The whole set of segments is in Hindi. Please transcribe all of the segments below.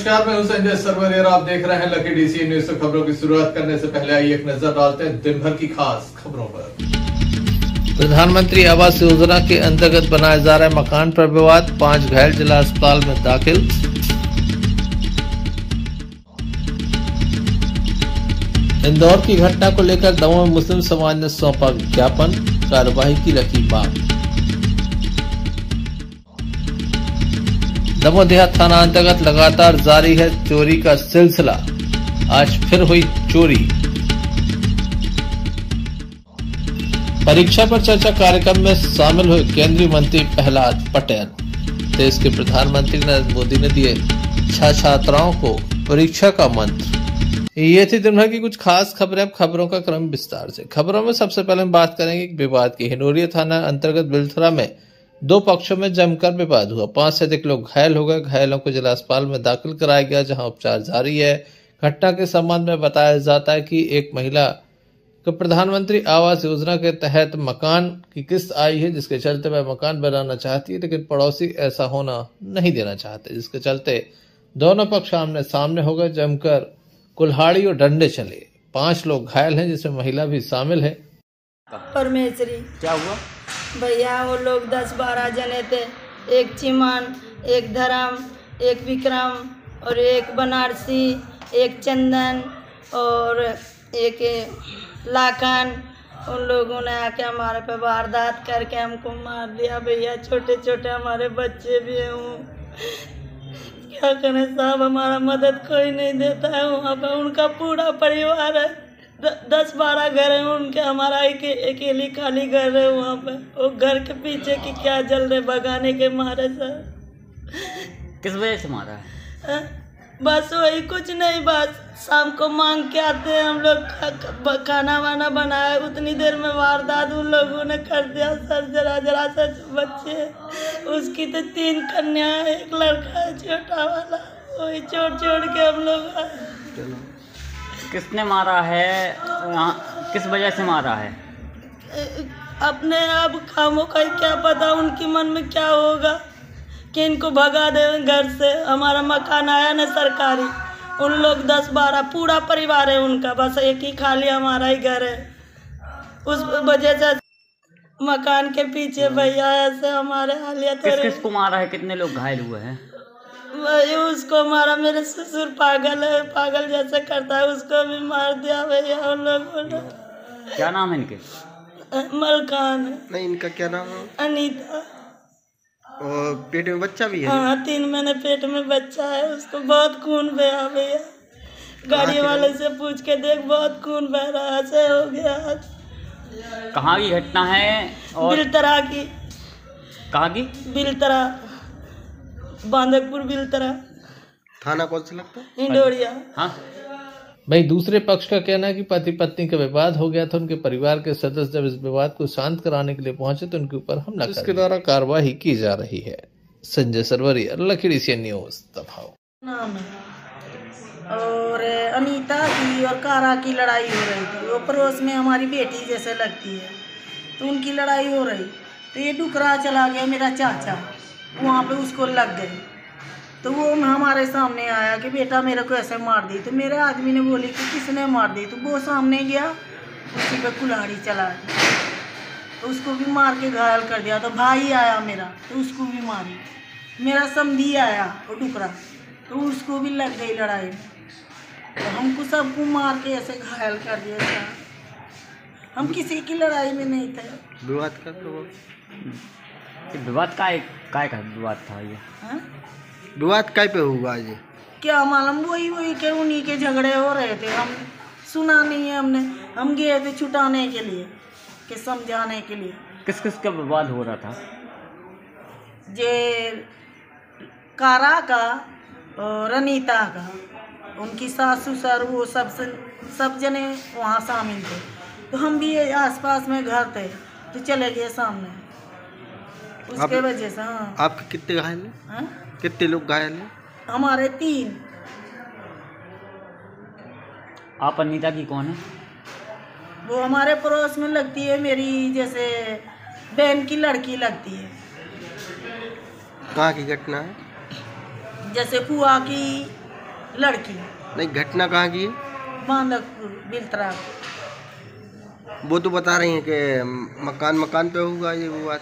नमस्कार, मैं हूं संजय सरवरी और आप देख रहे हैं लकी डीसी न्यूज। खबरों की शुरुआत करने से पहले आइए एक नजर डालते हैं दिन भर की खास खबरों पर। प्रधानमंत्री आवास योजना के अंतर्गत बनाए जा रहे मकान पर विवाद, 5 घायल जिला अस्पताल में दाखिल। इंदौर की घटना को लेकर दमोह में मुस्लिम समाज ने सौंपा ज्ञापन, कार्यवाही की रखी मांग। दमोह देहात थाना अंतर्गत लगातार जारी है चोरी का सिलसिला, आज फिर हुई चोरी। परीक्षा पर चर्चा कार्यक्रम में शामिल हुए केंद्रीय मंत्री प्रहलाद पटेल। देश के प्रधानमंत्री नरेंद्र मोदी ने दिए छात्राओं को परीक्षा का मंत्र। ये थी दिन भर की कुछ खास खबरें। अब खबरों का क्रम विस्तार से। खबरों में सबसे पहले हम बात करेंगे एक विवाद की। हिंडोरिया थाना अंतर्गत बिलथरा में 2 पक्षों में जमकर विवाद हुआ। 5 से अधिक लोग घायल हो गए। घायलों को जिला अस्पताल में दाखिल कराया गया, जहां उपचार जारी है। घटना के संबंध में बताया जाता है कि एक महिला को प्रधानमंत्री आवास योजना के तहत मकान की किस्त आई है, जिसके चलते वह मकान बनाना चाहती है, लेकिन पड़ोसी ऐसा होना नहीं देना चाहते, जिसके चलते दोनों पक्ष आमने सामने हो गए। जमकर कुल्हाड़ी और डंडे चले। 5 लोग घायल हैं, जिसमें महिला भी शामिल है। परमेश्वरी, क्या हुआ भैया वो लोग 10-12 जने थे। एक चिमन, एक धर्म, एक विक्रम और एक बनारसी, एक चंदन और एक लाखन। उन लोगों ने आके हमारे पे वारदात करके हमको मार दिया। भैया छोटे छोटे हमारे बच्चे भी हैं। क्या करें साहब, हमारा मदद कोई नहीं देता है। वहाँ पे उनका पूरा परिवार है, 10-12 घर है उनके। हमारा अकेली खाली घर है वहाँ पे। वो घर के पीछे की क्या जल रहे भगाने के मारे सर। किस वजह से मारा है? बस वही, कुछ नहीं। बस शाम को मांग के आते हैं हम लोग, खाना वाना बनाया, उतनी देर में वारदात उन लोगों ने कर दिया सर। जरा सा बच्चे, उसकी तो 3 कन्या है, एक लड़का है छोटा वाला। वही छोड़ के हम लोग। किसने मारा है? किस वजह से मारा है? अपने अब कामों का क्या पता उनके मन में क्या होगा कि इनको भगा दे घर से। हमारा मकान आया ना सरकारी, उन लोग 10-12 पूरा परिवार है उनका। बस एक ही खाली हमारा ही घर है। उस वजह से मकान के पीछे भैया ऐसे हमारे हालिया। किस को मारा है? कितने लोग घायल हुए हैं? वही उसको मारा। मेरे ससुर पागल है, पागल जैसे करता है, उसको भी मार दिया भैया उन लोगों ने। क्या नाम है इनके? मलकान। नहीं, इनका क्या नाम है? अनीता। और पेट में बच्चा भी है? हाँ, 3 महीने पेट में बच्चा है। उसको बहुत खून बहा भैया। गाड़ी वाले से पूछ के देख, बहुत खून बह रहा है। ऐसे हो गया। कहाँ की घटना है? और बिलतरा की। कहाँ की? बिलतरा, बांदकपुर बिलतरा। थाना कौन सा लगता है? हिंडोरिया। हाँ। वहीं दूसरे पक्ष का कहना है कि पति पत्नी का विवाद हो गया था। उनके परिवार के सदस्य जब इस विवाद को शांत कराने के लिए पहुंचे तो उनके ऊपर हमला कर दिया। इसके द्वारा कार्रवाई की जा रही है। Sanjay Sarwari, lucky DC news, दबाव। नाम है। और अनीता की और कारा की लड़ाई हो रही थी। वो पड़ोस में हमारी बेटी जैसे लगती है, तो उनकी लड़ाई हो रही। तो ये डुकरा चला गया मेरा चाचा, वहाँ पे उसको लग गई। तो वो हमारे सामने आया कि बेटा मेरे को ऐसे मार दी। तो मेरे आदमी ने बोली कि किसने मार दी? तो वो सामने गया, उसी पे कुल्हाड़ी चला दी, तो उसको भी मार के घायल कर दिया। तो भाई आया मेरा, तो उसको भी मारी। मेरा समधी आया वो डुकरा, तो उसको भी लग गई लड़ाई में। तो हमको सबको मार के ऐसे घायल कर दिया था। हम किसी की लड़ाई में नहीं थे। विवाद का तो विवाद का विवाद था ये? हाँ? विवाद काय पे हुआ ये? क्या मालूम, वही के उन्हीं के झगड़े हो रहे थे। हम सुना नहीं है हमने। हम गए थे छुटाने के लिए, कि समझाने के लिए। किस का विवाद हो रहा था? जे कारा का और अनीता का, उनकी सास ससुर वो सब जने वहाँ शामिल थे। तो हम भी आसपास में घर थे, तो चले गए सामने। उसके वजह से। हाँ। आपके कितने घायल हैं? हाँ? कितने लोग घायल हैं? हमारे 3। आप अनीता की कौन है? वो हमारे पड़ोस में लगती है, मेरी जैसे बहन की लड़की लगती है। कहाँ की घटना है? जैसे फुआ की लड़की। नहीं, घटना कहाँ की है? बांधकपुर बिलतरा। वो तो बता रही हैं कि मकान पे होगा ये वो बात।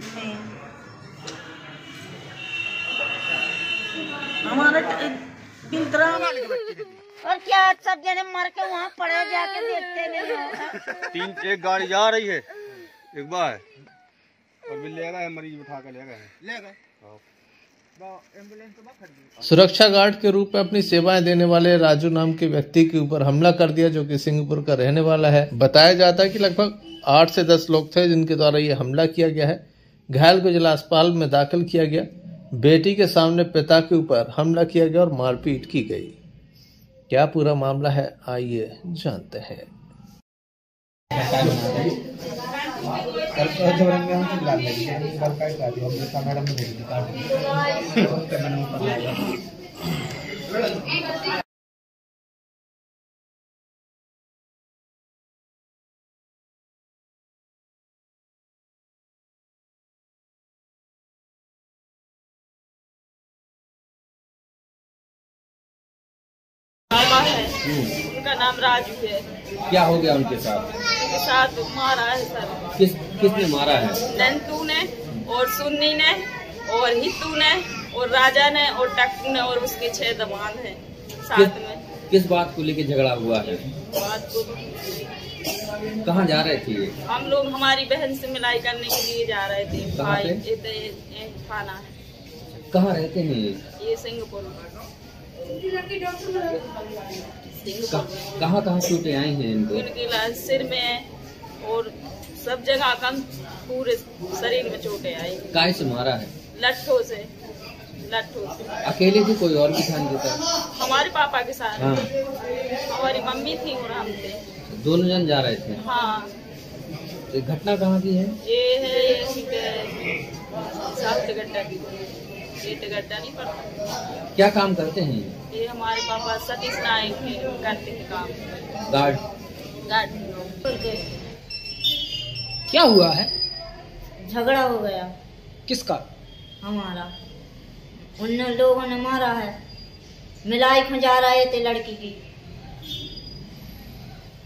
नहीं, हमारा बिलतरा। और क्या सब जने मर के वहाँ पड़े, जाके देखते नहीं। एक गाड़ी जा रही है, एक बार और भी ले गए, मरीज उठा कर ले गए। सुरक्षा गार्ड के रूप में अपनी सेवाएं देने वाले राजू नाम के व्यक्ति के ऊपर हमला कर दिया, जो कि सिंहपुर का रहने वाला है। बताया जाता है कि लगभग 8 से 10 लोग थे जिनके द्वारा ये हमला किया गया है। घायल को जिला अस्पताल में दाखिल किया गया। बेटी के सामने पिता के ऊपर हमला किया गया और मारपीट की गई। क्या पूरा मामला है, आइए जानते हैं। उनका नाम राजू है। क्या हो गया उनके साथ? उनके साथ मारा है सर। किसने मारा है? नंटू ने और सुन्नी ने और हितू ने और राजा ने और टक्कू ने और उसके 6 दमाद हैं साथ में। किस बात को लेके झगड़ा हुआ है? बात को कहाँ जा रहे थे? हम लोग हमारी बहन से मिलाई करने के लिए जा रहे थे। भाई थाना है। कहाँ रहते हैं ये? सिंहपुर। कहाँ चोटें आई हैं इनको? उनके सिर में और सब जगह कम, पूरे शरीर में चोटें आई। काय से मारा है? लट्ठों से। अकेले थे, कोई और भी था इनके साथ? हमारे पापा के साथ। हाँ। हमारी मम्मी थी और हम थे। दोनों जन जा रहे थे? हाँ। तो घटना कहाँ की है? ये है साफ्टगड्ढा की। गड्ढा नहीं पड़ता। क्या काम करते हैं ये? हमारे पापा सतीश नायक करते हैं काम, गार्ड। क्या हुआ है? झगड़ा हो गया। किसका? हमारा। उन लोगों ने मारा है। मिलाई खंजा रहे थे लड़की की।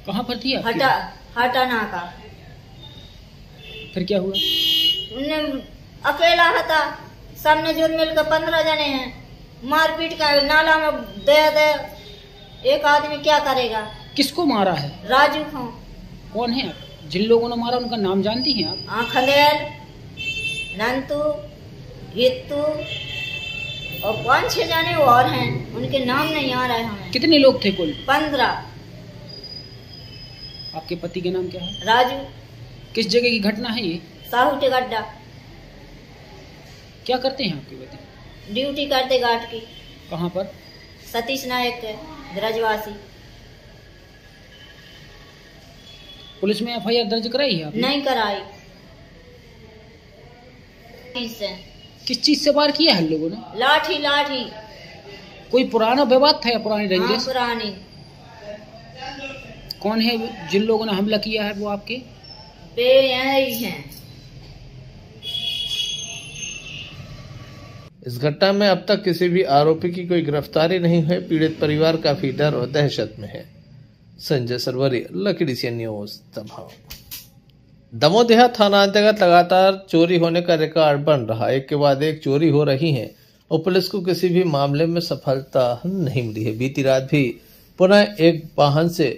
कहाँ पर थी? हटाना का। फिर क्या हुआ? उन्हें अकेला था, सबने जुल मिलकर 15 जने हैं। मारपीट का नाला में दे एक आदमी क्या करेगा? किसको मारा है? राजू को। कौन है जिन लोगों ने मारा? उनका नाम जानती हैं आप? खलेल, नंतू, हितू और 5-6 जने और हैं, उनके नाम नहीं आ रहे हमें। कितने लोग थे कुल? 15। आपके पति के नाम क्या है? राजू। किस जगह की घटना है ये? साहुटेगड्ढा। क्या करते हैं आपके पति? ड्यूटी करते घाट की। कहाँ पर? सतीश नायक ब्रजवासी। पुलिस में FIR दर्ज कराई है आपने? नहीं कराई। किस चीज से वार किया है लोगों ने? लाठी। कोई पुराना विवाद था या पुरानी रंजिश? पुरानी। कौन है जिन लोगों ने हमला किया है? वो आपके यही हैं। इस घटना में अब तक किसी भी आरोपी की कोई गिरफ्तारी नहीं हुई। पीड़ित परिवार काफी डर और दहशत में है। Sanjay Sarwari, lucky news, Damoh. दमोह थाना अंतर्गत लगातार चोरी होने का रिकॉर्ड बन रहा। एक के बाद एक चोरी हो रही है और पुलिस को किसी भी मामले में सफलता नहीं मिली है। बीती रात भी पुनः एक वाहन से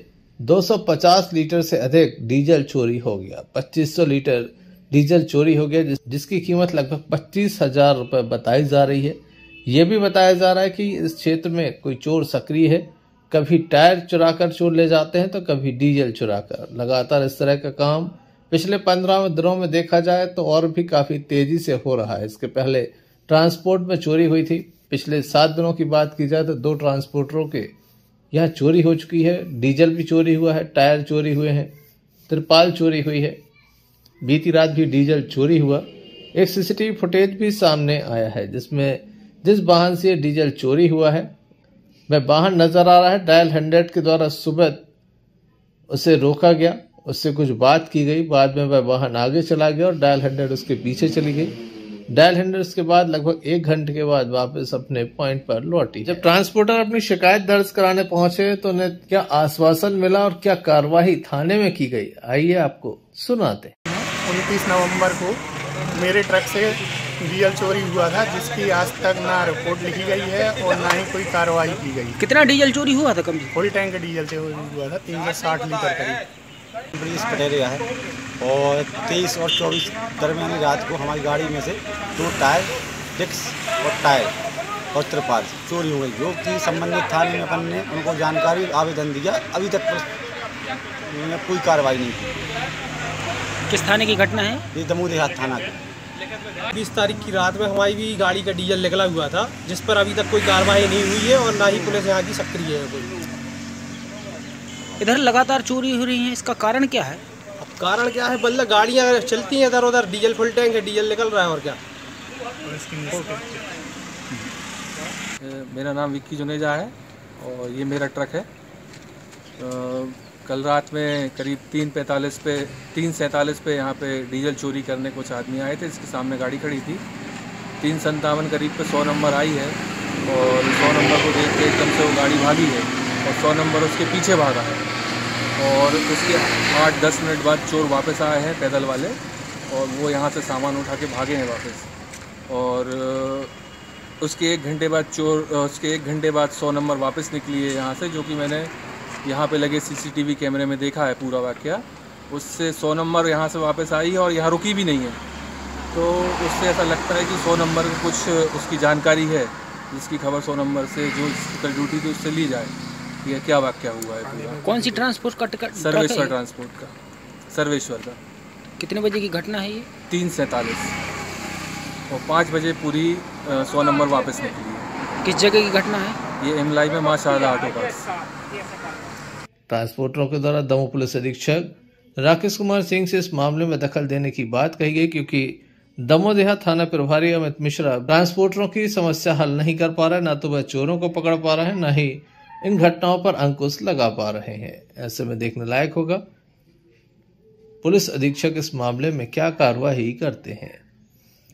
250 लीटर से अधिक डीजल चोरी हो गया। 2500 लीटर डीजल चोरी हो गया, जिसकी कीमत लगभग 25,000 रुपए बताई जा रही है। यह भी बताया जा रहा है कि इस क्षेत्र में कोई चोर सक्रिय है। कभी टायर चुराकर चोर ले जाते हैं तो कभी डीजल चुराकर। लगातार इस तरह का काम पिछले 15 दिनों में देखा जाए तो और भी काफी तेजी से हो रहा है। इसके पहले ट्रांसपोर्ट में चोरी हुई थी। पिछले 7 दिनों की बात की जाए तो 2 ट्रांसपोर्टरों के यहाँ चोरी हो चुकी है। डीजल भी चोरी हुआ है, टायर चोरी हुए हैं, तिरपाल चोरी हुई है। बीती रात भी डीजल चोरी हुआ। एक सीसीटीवी फुटेज भी सामने आया है जिसमें जिस वाहन से डीजल चोरी हुआ है वह वाहन नजर आ रहा है। डायल 100 के द्वारा सुबह उसे रोका गया, उससे कुछ बात की गई। बाद में वह वाहन आगे चला गया और डायल 100 उसके पीछे चली गई। डायल हैंडलर्स के बाद लगभग 1 घंटे के बाद वापस अपने पॉइंट पर लौटी। जब ट्रांसपोर्टर अपनी शिकायत दर्ज कराने पहुंचे तो उन्हें क्या आश्वासन मिला और क्या कार्रवाई थाने में की गई, आइए आपको सुनाते। 29 नवंबर को मेरे ट्रक से डीजल चोरी हुआ था, जिसकी आज तक ना रिपोर्ट लिखी गई है और ना ही कोई कार्रवाई की गई। कितना डीजल चोरी हुआ था? कम फुल टैंक डीजल चोरी हुआ था, 360 लीटर करीब। ब्रिज पटेरिया है और 23 और 24 दरमियानी रात को हमारी गाड़ी में से 2 टायर, डिस्क और टायर और त्रिपाल चोरी हो गई, जो कि संबंधित थाने में अपन ने उनको जानकारी आवेदन दिया। अभी तक कोई कार्रवाई नहीं की। किस थाने की घटना है? ये दमोह देहात थाना की। 20 तारीख की रात में हमारी भी गाड़ी का डीजल निकला हुआ था, जिस पर अभी तक कोई कार्रवाई नहीं हुई है और ना ही पुलिस यहाँ की सक्रिय है कोई। इधर लगातार चोरी हो रही है, इसका कारण क्या है? अब कारण क्या है, बल्ला गाड़ियाँ चलती हैं इधर उधर, डीजल फुल टैंक है, डीजल निकल रहा है और क्या। मेरा नाम विक्की जुनेजा है और ये मेरा ट्रक है। कल रात में करीब 3:47 पे यहाँ पे डीजल चोरी करने कुछ आदमी आए थे। इसके सामने गाड़ी खड़ी थी, 3:57 करीब पे 100 नंबर आई है और 100 नंबर को देख के एकदम से वो गाड़ी भागी है और 100 नंबर उसके पीछे भागा है और उसके 8-10 मिनट बाद चोर वापस आए हैं पैदल वाले और वो यहाँ से सामान उठा के भागे हैं वापस। और उसके 1 घंटे बाद 100 नंबर वापस निकली है यहाँ से, जो कि मैंने यहाँ पे लगे CCTV कैमरे में देखा है पूरा वाक़या। उससे 100 नंबर यहाँ से वापस आई है और यहाँ रुकी भी नहीं है, तो उससे ऐसा लगता है कि 100 नंबर की कुछ उसकी जानकारी है, जिसकी खबर 100 नंबर से जो कल ड्यूटी थी उससे ली जाए। ये क्या वाक़या हुआ है पूरा। कौन सी ट्रांसपोर्ट का टिकट? सर्वेश्वर ट्रांसपोर्ट का, सर्वेश्वर का। कितने बजे की घटना है ये? 3:47 और 5 बजे पूरी 100 नंबर वापस निकली है। किस जगह की घटना है ये? एमलाई में माँ शारदा ऑटो पार्ट्स। ट्रांसपोर्टरों के द्वारा दमोह पुलिस अधीक्षक राकेश कुमार सिंह से इस मामले में दखल देने की बात कही गई, क्योंकि दमोह देहात थाना प्रभारी अमित मिश्रा ट्रांसपोर्टरों की समस्या हल नहीं कर पा रहे, ना तो वह चोरों को पकड़ पा रहे हैं, न ही इन घटनाओं पर अंकुश लगा पा रहे हैं। ऐसे में देखने लायक होगा पुलिस अधीक्षक इस मामले में क्या कार्रवाई करते हैं।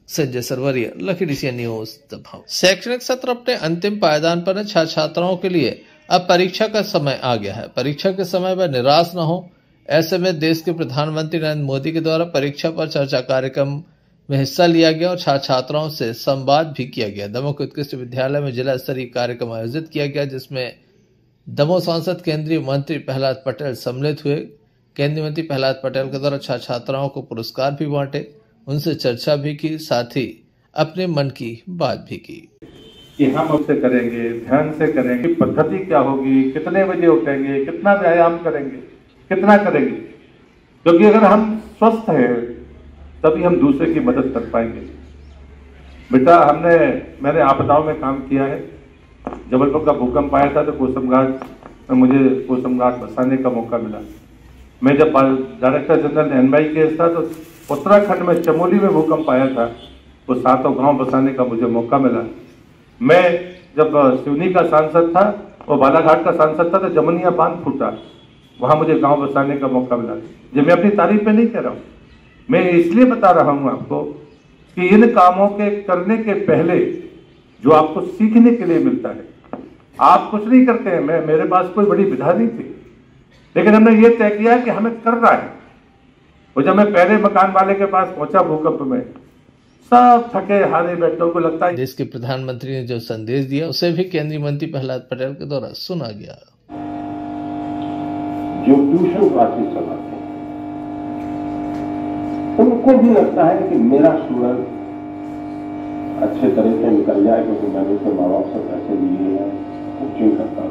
Sanjay Sarwaria, Lucky DCN News Damoh. शैक्षणिक सत्र अपने अंतिम पायदान पर है। छात्राओं के लिए अब परीक्षा का समय आ गया है। परीक्षा के समय वह निराश न हो, ऐसे में देश के प्रधानमंत्री नरेंद्र मोदी के द्वारा परीक्षा पर चर्चा कार्यक्रम में हिस्सा लिया गया और छात्राओं से संवाद भी किया गया। दमोह के उत्कृष्ट विद्यालय में जिला स्तरीय कार्यक्रम आयोजित किया गया, जिसमें दमोह सांसद केंद्रीय मंत्री प्रहलाद पटेल सम्मिलित हुए। केंद्रीय मंत्री प्रहलाद पटेल के द्वारा छात्राओं को पुरस्कार भी बांटे, उनसे चर्चा भी की, साथ ही अपने मन की बात भी की कि हम उससे करेंगे, ध्यान से करेंगे, पद्धति क्या होगी, कितने बजे उठेंगे, कितना व्यायाम करेंगे, कितना करेंगे, क्योंकि अगर हम स्वस्थ हैं तभी हम दूसरे की मदद कर पाएंगे। बेटा मैंने आपदाओं में काम किया है। जबलपुर का भूकंप आया था तो कोसम घाट में मुझे कोसम घाट बसाने का मौका मिला। मैं जब डायरेक्टर जनरल NY केस था तो उत्तराखंड में चमोली में भूकंप आया था, वो 7 गांव बसाने का मुझे मौका मिला। मैं जब सिवनी का सांसद था और बालाघाट का सांसद था तो जमुनिया बांध फूटा, वहां मुझे गांव बसाने का मौका मिला। ये मैं अपनी तारीफ पे नहीं कह रहा हूँ, मैं इसलिए बता रहा हूँ आपको कि इन कामों के करने के पहले जो आपको सीखने के लिए मिलता है, आप कुछ नहीं करते हैं। मेरे पास कोई बड़ी विधा नहीं थी, लेकिन हमने ये तय किया कि हमें करना है। और जब मैं पहले मकान वाले के पास पहुंचा भूकंप में, सब थके हारे बैठों को लगता है। देश के प्रधानमंत्री ने जो संदेश दिया उसे भी केंद्रीय मंत्री प्रहलाद पटेल के द्वारा सुना गया। जो ट्यूशन क्लासेस चलाते हैं उनको भी लगता है कि मेरा स्टूडेंट अच्छे तरह से निकल जाए, क्योंकि मैंने उसके माँ बाप से पैसे लिए हैं, कोचिंग करता हूँ,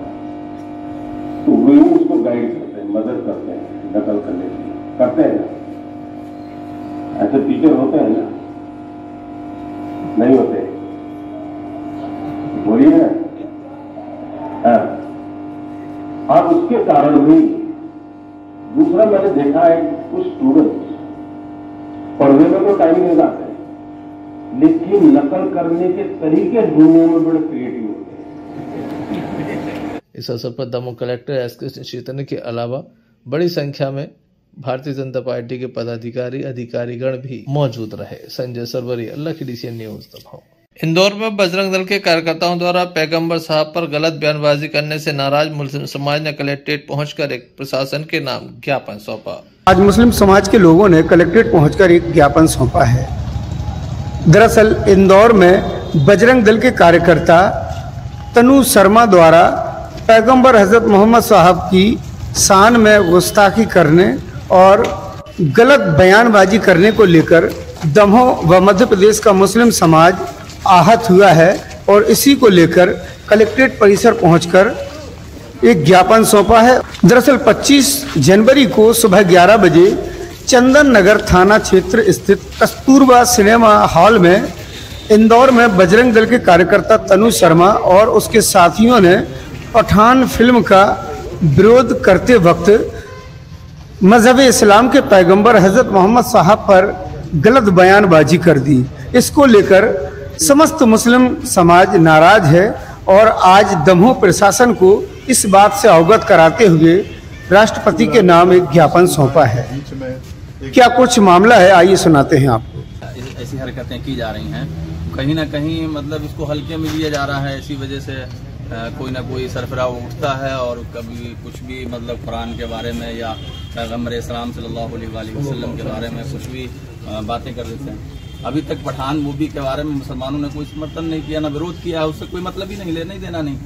तो वे उसको गाइड करते हैं, मदद करते हैं, नकल करने के लिए करते हैं। ऐसे टीचर होते हैं ना, नहीं होते, बोलिए ना। और उसके कारण भी दूसरा मैंने देखा है कुछ स्टूडेंट्स पढ़ने में तो टाइम नहीं लगाते, लेकिन नकल करने के तरीके ढूंढने में बड़े क्रिएटिव होते हैं। इस अवसर पर दमोह कलेक्टर SK चैतन्य के अलावा बड़ी संख्या में भारतीय जनता पार्टी के पदाधिकारी अधिकारीगण भी मौजूद रहे। Sanjay Sarwaria, Lucky DCN News Damoh. Indore में बजरंग दल के कार्यकर्ताओं द्वारा पैगंबर साहब पर गलत बयानबाजी करने से नाराज मुस्लिम समाज ने कलेक्ट्रेट पहुंचकर एक प्रशासन के नाम ज्ञापन सौंपा। आज मुस्लिम समाज के लोगों ने कलेक्ट्रेट पहुंचकर एक ज्ञापन सौंपा है। दरअसल इंदौर में बजरंग दल के कार्यकर्ता तनु शर्मा द्वारा पैगंबर हजरत मोहम्मद साहब की शान में गुस्ताखी करने और गलत बयानबाजी करने को लेकर दमोह व मध्य प्रदेश का मुस्लिम समाज आहत हुआ है और इसी को लेकर कलेक्ट्रेट परिसर पहुंचकर एक ज्ञापन सौंपा है। दरअसल 25 जनवरी को सुबह 11 बजे चंदन नगर थाना क्षेत्र स्थित कस्तूरबा सिनेमा हॉल में इंदौर में बजरंग दल के कार्यकर्ता तनु शर्मा और उसके साथियों ने पठान फिल्म का विरोध करते वक्त मजहब इस्लाम के पैगंबर हजरत मोहम्मद साहब पर गलत बयानबाजी कर दी। इसको लेकर समस्त मुस्लिम समाज नाराज है और आज दमोह प्रशासन को इस बात से अवगत कराते हुए राष्ट्रपति के नाम एक ज्ञापन सौंपा है। क्या कुछ मामला है, आइए सुनाते हैं आपको। ऐसी हरकतें की जा रही हैं, कहीं ना कहीं मतलब इसको हल्के में लिया जा रहा है। इसी वजह से कोई ना कोई सरफरा उठता है और कभी कुछ भी मतलब कुरान के बारे में या पैगंबर इस्लाम सल्लल्लाहु अलैहि वसल्लम के बारे में कुछ भी बातें कर देते हैं। अभी तक पठान मूवी के बारे में मुसलमानों ने कोई समर्थन नहीं किया, ना विरोध किया, उससे कोई मतलब ही नहीं, लेना ही देना नहीं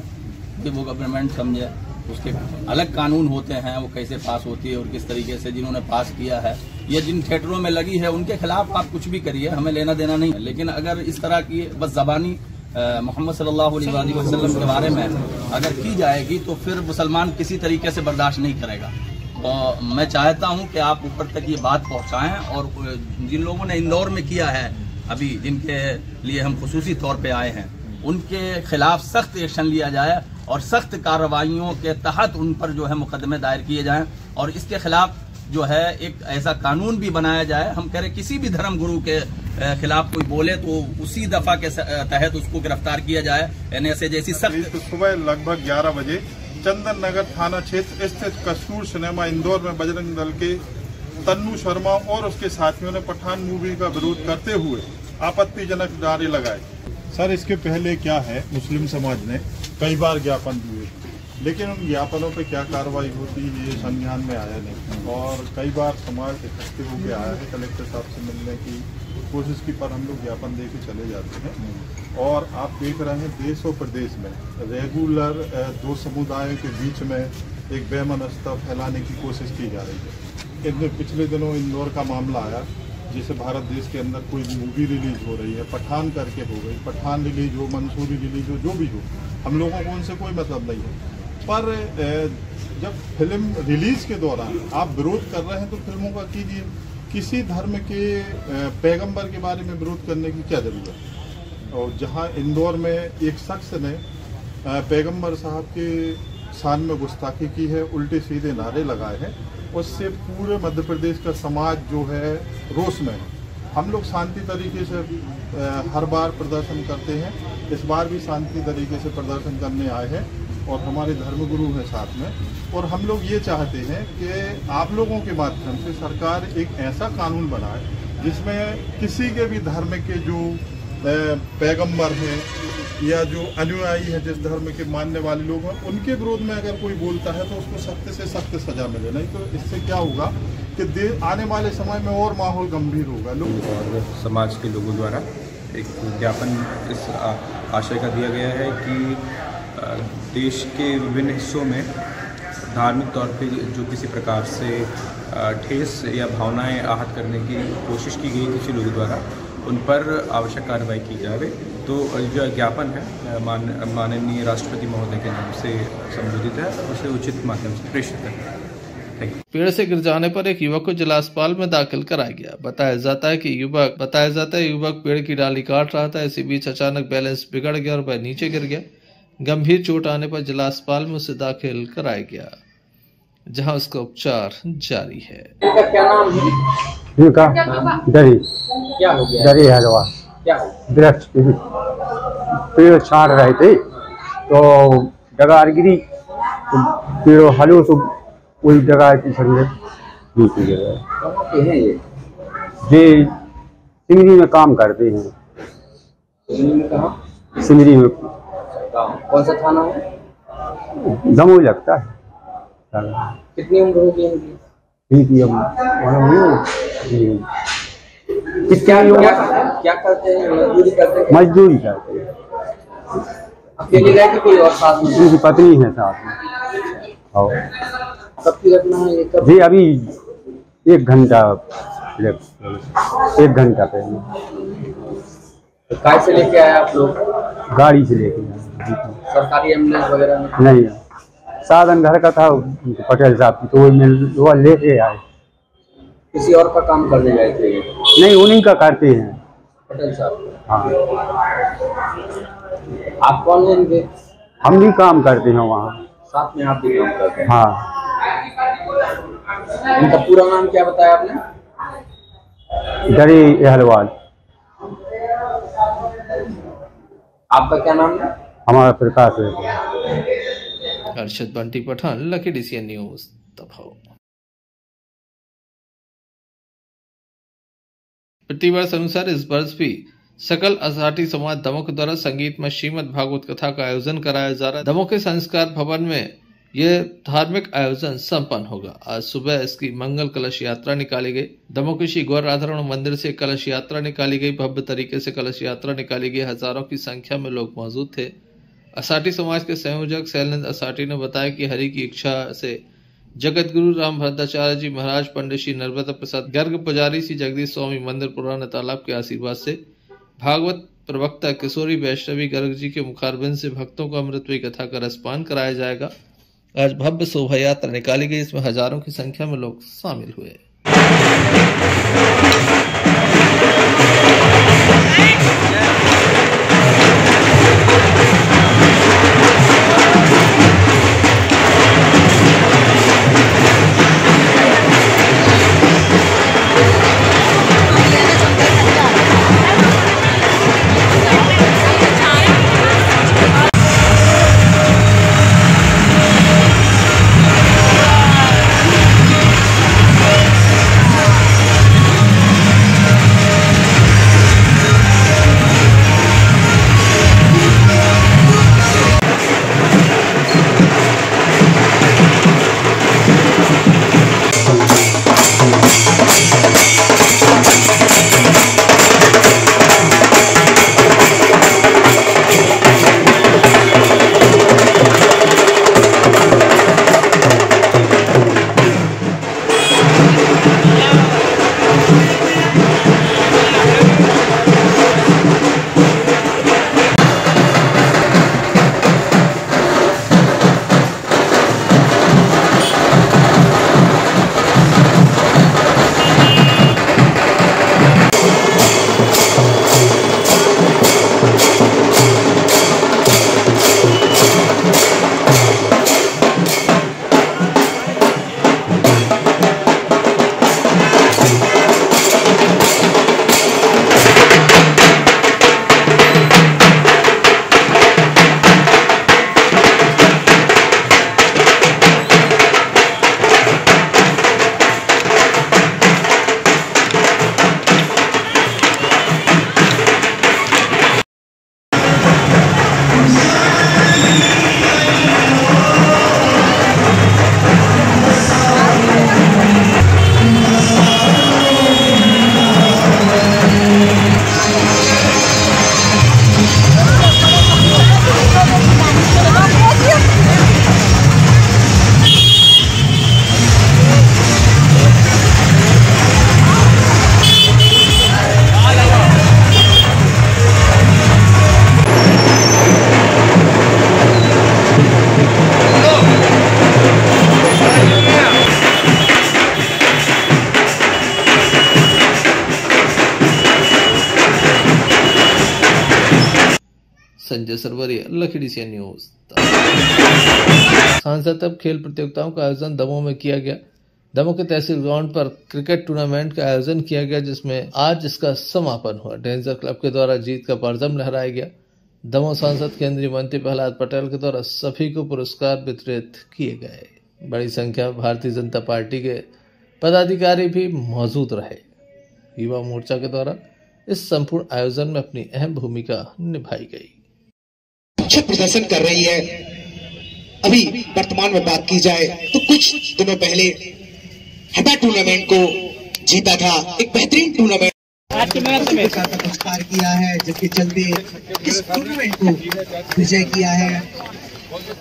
कि वो गवर्नमेंट समझे। उसके अलग कानून होते हैं, वो कैसे पास होती है और किस तरीके से जिन्होंने पास किया है या जिन थिएटरों में लगी है उनके खिलाफ आप कुछ भी करिए, हमें लेना देना नहीं है। लेकिन अगर इस तरह की बस ज़बानी मोहम्मद सल्लल्लाहु अलैहि वसल्लम के बारे में अगर की जाएगी तो फिर मुसलमान किसी तरीके से बर्दाश्त नहीं करेगा। तो मैं चाहता हूं कि आप ऊपर तक ये बात पहुंचाएं और जिन लोगों ने इंदौर में किया है अभी, जिनके लिए हम खुसूसी तौर पे आए हैं, उनके खिलाफ सख्त एक्शन लिया जाए और सख्त कार्रवाइयों के तहत उन पर जो है मुकदमे दायर किए जाएं और इसके खिलाफ जो है एक ऐसा कानून भी बनाया जाए। हम कह रहे किसी भी धर्म गुरु के खिलाफ कोई बोले तो उसी दफा के तहत उसको गिरफ्तार किया जाए। ऐसे जैसी सख्त सुबह लगभग 11 बजे चंदन नगर थाना क्षेत्र स्थित कस्तूर सिनेमा इंदौर में बजरंग दल के तन्नू शर्मा और उसके साथियों ने पठान मूवी का विरोध करते हुए आपत्तिजनक नारे लगाए। सर, इसके पहले क्या है, मुस्लिम समाज ने कई बार ज्ञापन दिए, लेकिन उन ज्ञापनों पे क्या कार्रवाई होती है ये संज्ञान में आया नहीं और कई बार समाज इकट्ठे होकर आया है, कलेक्टर साहब से मिलने की कोशिश की, पर हम लोग ज्ञापन दे के चले जाते हैं। और आप देख रहे हैं देश और प्रदेश में रेगुलर दो समुदायों के बीच में एक बेमनस्ता फैलाने की कोशिश की जा रही है। इनमें पिछले दिनों इंदौर का मामला आया, जैसे भारत देश के अंदर कोई मूवी रिलीज हो रही है, पठान करके हो गई, पठान रिलीज हो, मंसूरी रिलीज हो, जो भी हो, हम लोगों को उनसे कोई मतलब नहीं है। पर जब फिल्म रिलीज के दौरान आप विरोध कर रहे हैं तो फिल्मों का कीजिए। किसी धर्म के पैगंबर के बारे में विरोध करने की क्या जरूरत है। और जहां इंदौर में एक शख्स ने पैगंबर साहब के शान में गुस्ताखी की है, उल्टे सीधे नारे लगाए हैं, उससे पूरे मध्य प्रदेश का समाज जो है रोष में है। हम लोग शांति तरीके से हर बार प्रदर्शन करते हैं, इस बार भी शांति तरीके से प्रदर्शन करने आए हैं और हमारे धर्मगुरु हैं साथ में। और हम लोग ये चाहते हैं कि आप लोगों के माध्यम से सरकार एक ऐसा कानून बनाए जिसमें किसी के भी धर्म के जो पैगंबर हैं या जो अनुयायी है, जिस धर्म के मानने वाले लोग हैं, उनके विरोध में अगर कोई बोलता है तो उसको सख्त से सख्त सजा मिले। नहीं तो इससे क्या होगा कि आने वाले समय में और माहौल गंभीर होगा। लोग और समाज के लोगों द्वारा एक ज्ञापन इस आशय का दिया गया है कि देश के विभिन्न हिस्सों में धार्मिक तौर पे जो किसी प्रकार से ठेस या भावनाएं आहत करने की कोशिश की गई किसी लोगों द्वारा, उन पर आवश्यक कार्रवाई की जाए। तो जो ज्ञापन है माननीय राष्ट्रपति महोदय के नाम से संबोधित है, उसे उचित माध्यम से प्रेषित है। पेड़ से गिर जाने पर एक युवक को जिला अस्पताल में दाखिल कराया गया। बताया जाता है युवक पेड़ की डाली काट रहा था। इसी बीच अचानक बैलेंस बिगड़ गया और वह नीचे गिर गया। गंभीर चोट आने पर जिला अस्पताल में उसे दाखिल कराया गया, जहां उसका उपचार जारी है। क्या नाम है? दरी क्या हो गया? दरी हलवा वृक्ष पेड़ छाड़ रहे थे तो जगह गिरी, पेड़ हलो तो वही जगह की दूसरी जगह। कहाँ के हैं ये? ये सिंगरी में काम करते हैं। सिंगरी में कहाँ? सिंगरी में। कौन सा थाना है? दमोह लगता है। कितनी उम्र होगी इनकी? इनकी क्या करते हैं? मजदूरी करते हैं? मजदूरी करते हैं। अकेले गए कि कोई और साथ में? उनकी पत्नी है साथ में। और कब की घटना है ये? कब? जी अभी 1 घंटा पहले। काय से लेके आए आप लोग? गाड़ी से लेके आए। सरकारी एम्बुलेंस वगैरह नहीं, साधन घर का था पटेल साहब की, तो वो लेके आए। किसी और का काम करने गए थे? नहीं, उन्हीं का करते हैं पटेल साहब। हाँ। आप कौन हैं इनके? हम भी काम करते हैं वहाँ। साथ में आप भी काम करते हैं? हाँ। इनका पूरा नाम क्या बताया आपने? डरे अहलवाल। आपका क्या नाम है? हमारा प्रकाश है। Arshad Bunty Pathan, Lucky DCN News, Damoh. प्रतिवर्ष अनुसार इस वर्ष भी सकल असाटी समाज दमोह के द्वारा संगीत में श्रीमद् भागवत कथा का आयोजन कराया जा रहा है। दमोह के संस्कार भवन में यह धार्मिक आयोजन संपन्न होगा। आज सुबह इसकी मंगल कलश यात्रा निकाली गई। दमोह के श्री गौर राधारमण मंदिर से कलश यात्रा निकाली गई। भव्य तरीके से कलश यात्रा निकाली गई। हजारों की संख्या में लोग मौजूद थे। असाटी समाज के संयोजक शैलेंद्र असाटी ने बताया कि हरि की इच्छा से जगत गुरु राम भद्राचार्य जी महाराज, पंडित श्री नर्मदा प्रसाद गर्ग, पुजारी श्री जगदीश स्वामी मंदिर पुराना तालाब के आशीर्वाद से भागवत प्रवक्ता किशोरी वैष्णवी गर्ग जी के मुखारबिंद से भक्तों को अमृतमयी कथा का रसपान कराया जाएगा। आज भव्य शोभा यात्रा निकाली गई। इसमें हजारों की संख्या में लोग शामिल हुए। Sanjay Sarwaria, Lucky DCN News. सांसद तब खेल प्रतियोगिताओं का आयोजन दमोह में किया गया। दमोह के तहसील ग्राउंड पर क्रिकेट टूर्नामेंट का आयोजन किया गया, जिसमें आज इसका समापन हुआ। डेंजर क्लब के द्वारा जीत का परचम लहराया गया। दमोह सांसद केंद्रीय मंत्री प्रहलाद पटेल के द्वारा सभी को पुरस्कार वितरित किए गए। बड़ी संख्या में भारतीय जनता पार्टी के पदाधिकारी भी मौजूद रहे। युवा मोर्चा के द्वारा इस संपूर्ण आयोजन में अपनी अहम भूमिका निभाई गई। अच्छा प्रदर्शन कर रही है। अभी वर्तमान में बात की जाए तो कुछ दिनों पहले हटा टूर्नामेंट को जीता था, एक बेहतरीन टूर्नामेंट का पुरस्कार किया है, जिसके चलते इस टूर्नामेंट को विजय किया है।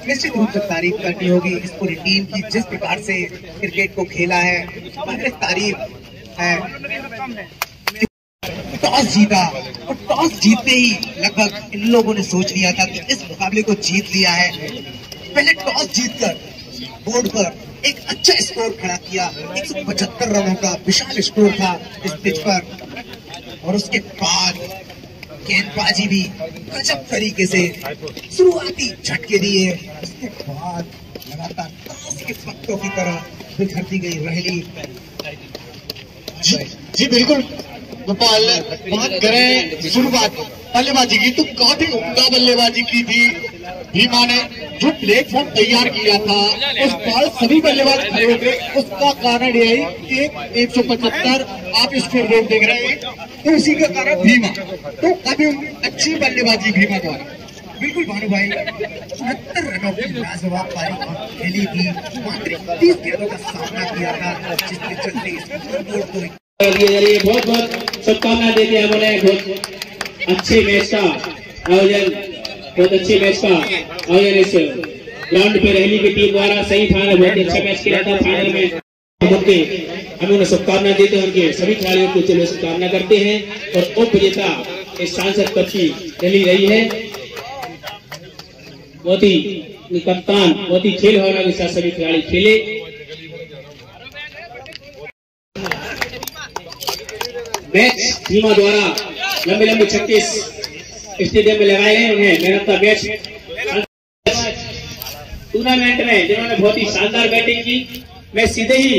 निश्चित रूप से तारीफ करनी होगी इस पूरी टीम की, जिस प्रकार से क्रिकेट को खेला है, काबिल तारीफ है। टॉस जीता और टॉस जीतते ही लगभग इन लोगों ने सोच लिया था कि इस मुकाबले को जीत लिया है। पहले टॉस जीतकर बोर्ड पर एक अच्छा स्कोर खड़ा किया, 175 रनों का विशाल स्कोर था इस पिच पर। और उसके बाद गेंदबाजी भी गजब तरीके से शुरुआती झटके दिए, उसके बाद लगातार ताश के पत्तों की तरह बिखरती गई रैली। जी बिल्कुल गोपाल, बात करें शुरुआत बल्लेबाजी की तो काफी उम्दा बल्लेबाजी की थी भीमा ने। जो प्लेटफॉर्म तैयार किया था उस पर सभी बल्लेबाज खड़े हो गए। उसका कारण यही कि 175 आप स्कोर बोर्ड देख रहे हैं, तो इसी के कारण भीमा तो काफी अच्छी बल्लेबाजी भीमा द्वारा। बिल्कुल भानु भाई, 74 रनों की लाजवाब पारी खेली थी, मात्र 30 गेंदों का सामना किया था, जिसके चलते स्कोर बोर्ड को बहुत बहुत शुभकामनाएं देते हैं। हमने बहुत अच्छे मैच का आयोजन इस ग्राउंड पे रैली की टीम द्वारा सही फाइनल बहुत अच्छा मैच किया था। फाइनल में हम उन्हें शुभकामनाएं देते हैं, उनके सभी खिलाड़ियों को शुभकामना करते हैं। और उप विजेता इस सांसद कप की रैली रही है। बहुत ही कप्तान बहुत ही खेल भावना के साथ सभी खिलाड़ी खेले। मैच भीमा द्वारा लंबे लंबे छक्के स्टेडियम में लगाए गए। उन्हें man of the match tournament में जिन्होंने बहुत ही शानदार बैटिंग की, मैं सीधे ही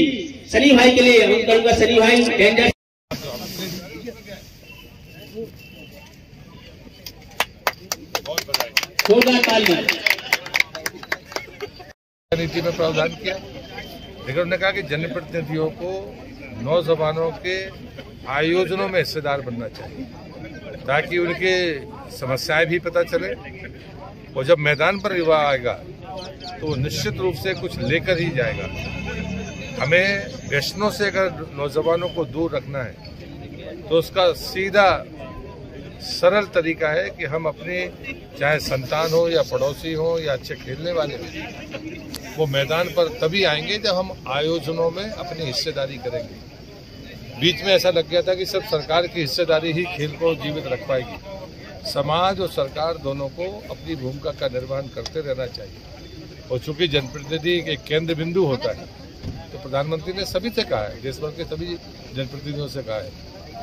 सनी भाई के लिए हम करूंगा। सनी भाई डेंजर नीति में प्रावधान किया, लेकिन उन्होंने कहा कि जनप्रतिनिधियों को नौजवानों के आयोजनों में हिस्सेदार बनना चाहिए, ताकि उनके समस्याएं भी पता चले। और जब मैदान पर युवा आएगा तो निश्चित रूप से कुछ लेकर ही जाएगा। हमें व्यसनों से अगर नौजवानों को दूर रखना है तो उसका सीधा सरल तरीका है कि हम अपने चाहे संतान हो या पड़ोसी हो या अच्छे खेलने वाले हो, वो मैदान पर तभी आएंगे जब हम आयोजनों में अपनी हिस्सेदारी करेंगे। बीच में ऐसा लग गया था कि सिर्फ सरकार की हिस्सेदारी ही खेल को जीवित रख पाएगी। समाज और सरकार दोनों को अपनी भूमिका का निर्वहन करते रहना चाहिए। और चूंकि जनप्रतिनिधि एक केंद्र बिंदु होता है, तो प्रधानमंत्री ने सभी से कहा है, देश भर के सभी जनप्रतिनिधियों से कहा है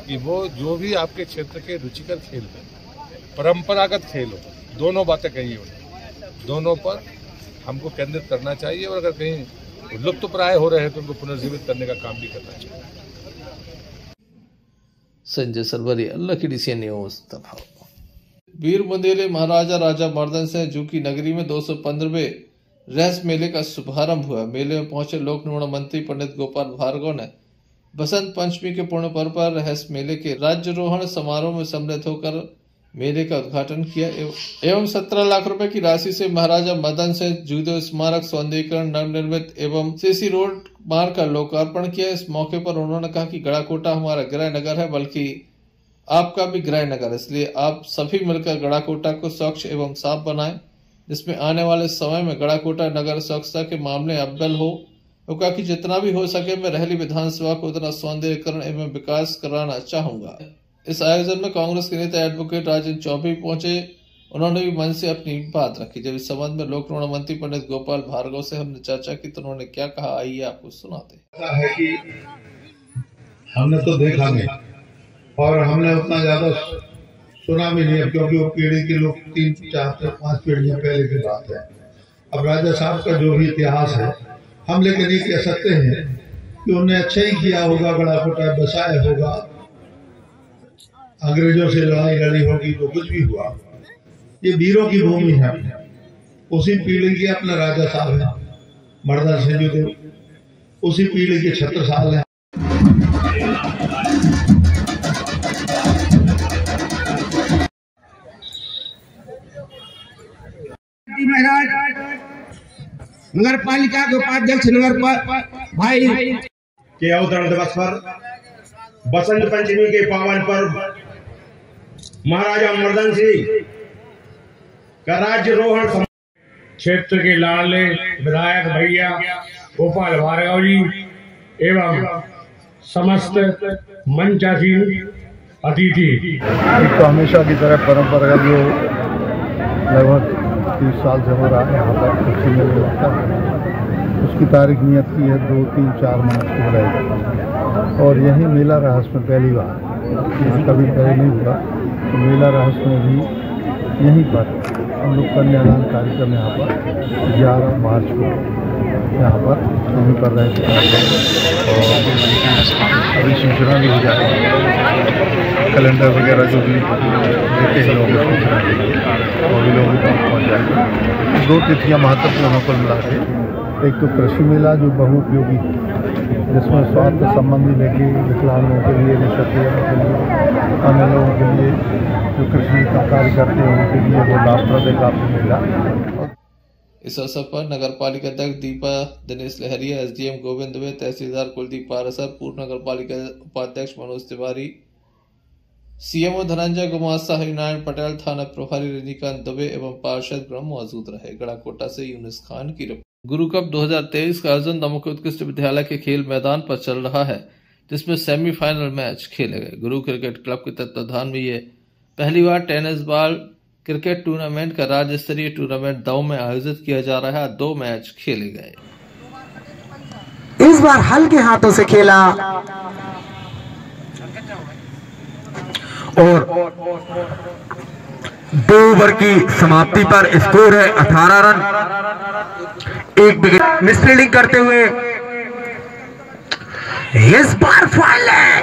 कि वो जो भी आपके क्षेत्र के रुचिकर खेल हो, परंपरागत खेल हो, दोनों बातें कही उन्होंने, दोनों पर हमको केंद्रित करना चाहिए। और अगर कहीं लुप्त प्राय हो रहे हैं तो उनको पुनर्जीवित करने का काम भी करना चाहिए। Sanjay Sarwaria, Lucky DC News दफा। वीर बुंदेले महाराजा राजा मर्दन सिंह जू की नगरी में 215वें रहस मेले का शुभारंभ हुआ। मेले में पहुंचे लोक निर्माण मंत्री पंडित गोपाल भार्गव ने बसंत पंचमी के पूर्ण पर्व पर रहस मेले के राज्यारोहण समारोह में सम्मिलित होकर मेले का उद्घाटन किया एवं 17 लाख रुपए की राशि से महाराजा मदन सिंह जूदो स्मारक सौंदर्यीकरण नवनिर्मित एवं सीसी रोड मार्ग का लोकार्पण किया। इस मौके पर उन्होंने कहा कि गड़ाकोटा हमारा गृह नगर है, बल्कि आपका भी गृह नगर है, इसलिए आप सभी मिलकर गड़ाकोटा को स्वच्छ एवं साफ बनाएं, जिसमें आने वाले समय में गड़ाकोटा नगर स्वच्छता के मामले अव्वल हो। वो कहा कि जितना भी हो सके मैं रहली विधानसभा को उतना सौंदर्यीकरण एवं विकास कराना चाहूंगा। इस आयोजन में कांग्रेस के नेता एडवोकेट राजेंद्र चौबे पहुंचे, उन्होंने भी मन से अपनी बात रखी। जब इस संबंध में लोक निर्माण मंत्री पंडित गोपाल भार्गव से हमने चर्चा की तो उन्होंने क्या कहा, आइए आपको सुनाते हैं। है कि हमने तो देखा नहीं और हमने उतना ज्यादा सुना भी नहीं, क्योंकि वो पीढ़ी के लोग 3, 4, 5 पीढ़ियां पहले की बात है। अब राजा साहब का जो भी इतिहास है हम लेकिन ये कह सकते हैं कि उन्हें अच्छा ही किया होगा, गड़ाकोटा बसाया होगा, अंग्रेजों से लड़ाई लड़ी होगी तो कुछ भी हुआ। ये वीरों की भूमि है, उसी पीढ़ी के अपना राजा साहब है मर्दन सिंह, उसी पीढ़ी के छत्रसाल है। जी महाराज, नगर पालिका के उपाध्यक्ष भाई के अवतरण दिवस पर बसंत पंचमी के पावन पर्व महाराजा मर्दन सिंह का राज्यरोहण क्षेत्र के लाडले विधायक भैया गोपाल भार्गव जी एवं समस्त मंचासीन अतिथि। तो हमेशा की तरह परंपरागत जो लगभग 30 साल से हो रहा है यहाँ पर खुशी मेला लगता है, उसकी तारीख नियत की है 2, 3, 4 मार्च को रहेगा। और यही मेला रहस्य में पहली बार, यहाँ कभी पहले नहीं हुआ, तो मेला रहस्य में भी यहीं पर हम लोग कन्यादान कार्यक्रम यहाँ पर 11 मार्च को यहाँ पर यहीं पर रहते हैं। और अभी सूचना भी हो जाएगी, कैलेंडर वगैरह जो भी देते हैं लोग सूचना और भी लोगों तक पहुँच जाएगी। 2 तिथियाँ महत्वपूर्ण को मिला के, एक तो कृषि मेला जो बहुउपयोगी, जिसमें स्वास्थ्य संबंधी लेके विकलांगों के लिए, निःशक्तों के लिए, अन्य लोगों के लिए जो कृषि का कार्य करते हैं उनके लिए वो लाभप्रद है काफी मेला। इस अवसर पर नगर पालिका अध्यक्ष दीपा दिनेश लहरिया, एसडीएम गोविंद दुबे, तहसीलदार कुलदीप पारसर, पूर्व नगर पालिका उपाध्यक्ष मनोज तिवारी, सीएमओ धनंजय गुमास्ता, हरिनारायण पटेल, थाना प्रभारी रजनीकांत दुबे एवं पार्षद ब्रह्म मौजूद रहे। गड़ाकोटा से यूनुस खान की रिपोर्ट। गुरु कप 2023 का आयोजन दमोह उत्कृष्ट विद्यालय के खेल मैदान पर चल रहा है, जिसमें सेमीफाइनल मैच खेले गए। गुरु क्रिकेट क्लब के तत्वाधान में ये पहली बार टेनिस बॉल क्रिकेट टूर्नामेंट का राज्य स्तरीय टूर्नामेंट दमोह में आयोजित किया जा रहा है। 2 मैच खेले गए। इस बार हल्के हाथों से खेला और 2 ओवर की समाप्ति पर स्कोर है 18 रन। 1 विकेट मिसफील्डिंग करते हुए इस बार फाइनल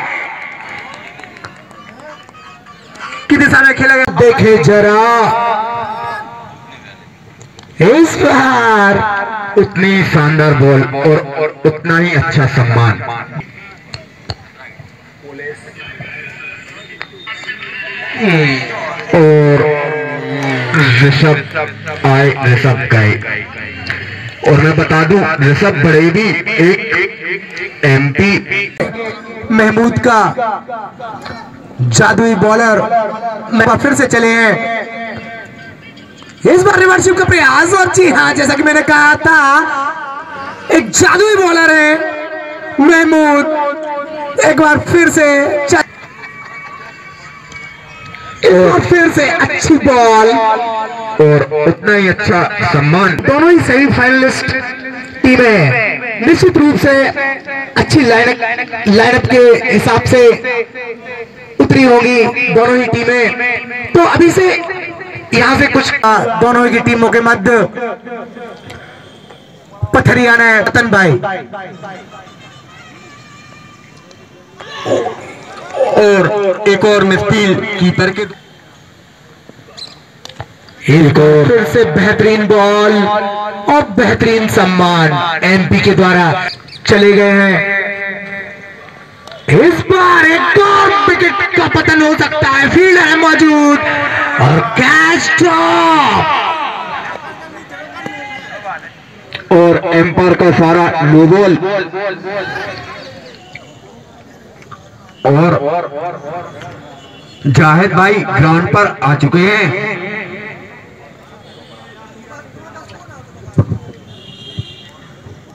की दिशा में खेला गया। देखे जरा, इस बार उतनी शानदार बॉल और उतना ही अच्छा सम्मान। और ऋषभ आए, ऋषभ गए। और मैं बता दूं, ऋषभ बड़ेबी एक एमपी महमूद का जादुई बॉलर फिर से चले हैं। इस बार रिवर्सिव का प्रयास, और जी हाँ, जैसा कि मैंने कहा था, एक जादुई बॉलर है महमूद। एक बार फिर से अच्छी बॉल और उतना ही अच्छा सम्मान। दोनों ही सही फाइनलिस्ट टीमें निश्चित रूप से अच्छी लाइनअप के हिसाब से उतरी होगी दोनों ही टीमें। तो अभी से यहाँ से कुछ दोनों ही टीमों के मध्य पथरिया ने रतन भाई और एक और मिसफील्ड कीपर के फिर से बेहतरीन बॉल और बेहतरीन सम्मान एमपी के द्वारा चले गए हैं। इस बार एक और विकेट का पतन हो सकता है। फील्डर है मौजूद और कैच ड्रॉप और एम्पायर का सारा नो बॉल। और जाहिद भाई ग्राउंड पर आ चुके हैं।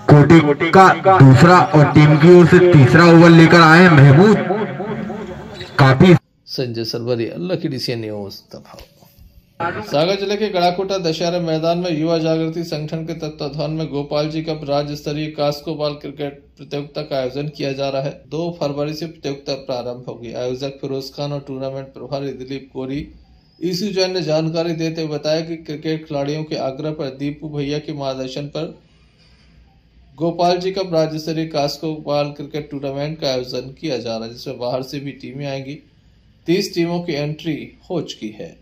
कोटी का दूसरा और टीम की ओर से तीसरा ओवर लेकर आए महमूद। काफी संजय सरवरी, अल्लाह की डीसी न्यूज दबाव। सागर जिले के गड़ाकोटा दशहरा मैदान में युवा जागृति संगठन के तत्वाधान में गोपाल जी कप राज्य स्तरीय कास्को बॉल क्रिकेट प्रतियोगिता का आयोजन किया जा रहा है। 2 फरवरी से प्रतियोगिता प्रारंभ होगी। आयोजक फिरोज खान और टूर्नामेंट प्रभारी दिलीप कोरी ईसू जैन ने जानकारी देते हुए बताया कि क्रिकेट खिलाड़ियों के आग्रह पर दीपू भैया के मार्गदर्शन पर गोपाल जी कप राज्य स्तरीय कास्को बॉल क्रिकेट टूर्नामेंट का आयोजन किया जा रहा है, जिसमें बाहर से भी टीमें आएंगी। 30 टीमों की एंट्री हो चुकी है।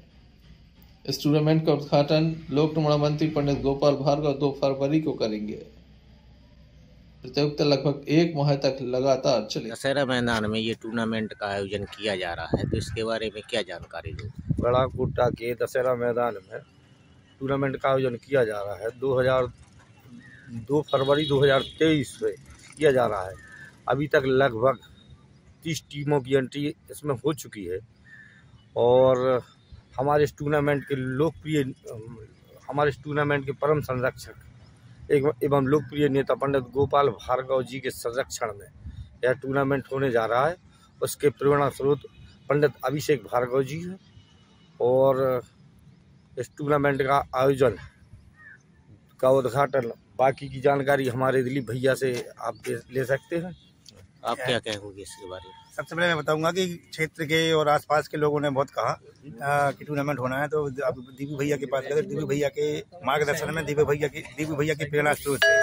इस टूर्नामेंट का उद्घाटन लोक निर्माण मंत्री पंडित गोपाल भार्गव 2 फरवरी को करेंगे। प्रतियोगिता लगभग 1 माह तक लगातार चले। दशहरा मैदान में ये टूर्नामेंट का आयोजन किया जा रहा है, तो इसके बारे में क्या जानकारी दो? गड़ाकोटा के दशहरा मैदान में टूर्नामेंट का आयोजन किया जा रहा है 2 फरवरी 2023 से किया जा रहा है। अभी तक लगभग 30 टीमों की एंट्री इसमें हो चुकी है और हमारे इस टूर्नामेंट के परम संरक्षक एवं लोकप्रिय नेता पंडित गोपाल भार्गव जी के संरक्षण में यह टूर्नामेंट होने जा रहा है। उसके प्रेरणा स्रोत पंडित अभिषेक भार्गव जी हैं और इस टूर्नामेंट का आयोजन का उद्घाटन बाकी की जानकारी हमारे दिलीप भैया से आप ले सकते हैं। आप क्या कहेंगे इसके बारे में? सबसे पहले मैं बताऊंगा कि क्षेत्र के और आसपास के लोगों ने बहुत कहा कि टूर्नामेंट होना है, तो अब दीपू भैया के पास गए। दीपू भैया के मार्गदर्शन में दीपू भैया की प्रेरणा स्रोत है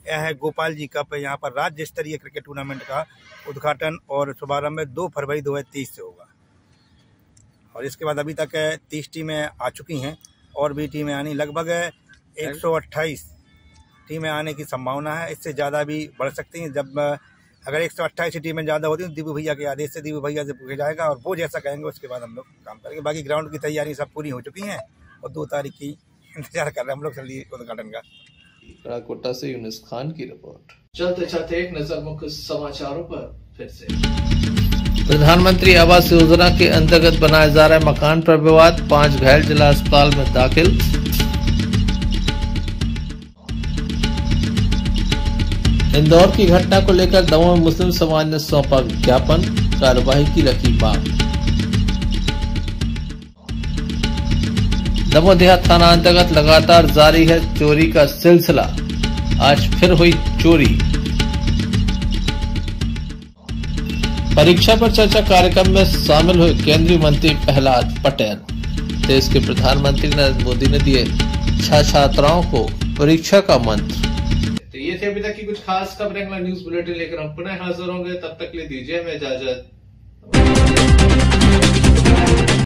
यह है गोपाल जी कप। यहाँ पर राज्य स्तरीय क्रिकेट टूर्नामेंट का उद्घाटन और शुभारंभ 2 फरवरी 2023 से होगा और इसके बाद अभी तक 30 टीमें आ चुकी हैं और भी टीमें आनी, लगभग 128 टीमें आने की संभावना है। इससे ज़्यादा भी बढ़ सकती हैं। जब अगर 128 टीमें ज़्यादा होती हैं तो दीपू भैया के आदेश से दीपू भैया से पूछा जाएगा और वो जैसा कहेंगे उसके बाद हम लोग काम करेंगे। बाकी ग्राउंड की तैयारी सब पूरी हो चुकी हैं और 2 तारीख की इंतजार कर रहे हैं हम लोग जल्दी उद्घाटन का। कोटा से यूनुस खान की रिपोर्ट। चलते चलते एक नजर मुख्य समाचारों पर फिर से। प्रधानमंत्री आवास योजना के अंतर्गत बनाए जा रहे मकान पर विवाद, 5 घायल जिला अस्पताल में दाखिल। इंदौर की घटना को लेकर दमोह मुस्लिम समाज ने सौंपा विज्ञापन, कार्रवाई की रखी मांग। दमोह देहात थाना अंतर्गत लगातार जारी है चोरी का सिलसिला, आज फिर हुई चोरी। परीक्षा पर चर्चा कार्यक्रम में शामिल हुए केंद्रीय मंत्री प्रहलाद पटेल। देश के प्रधानमंत्री नरेंद्र मोदी ने दिए छात्राओं को परीक्षा का मंत्र। तो ये थे अभी तक की कुछ खास खबरें। न्यूज बुलेटिन लेकर हम पुनः हाजिर होंगे, तब तक ले दीजिए हमें इजाजत।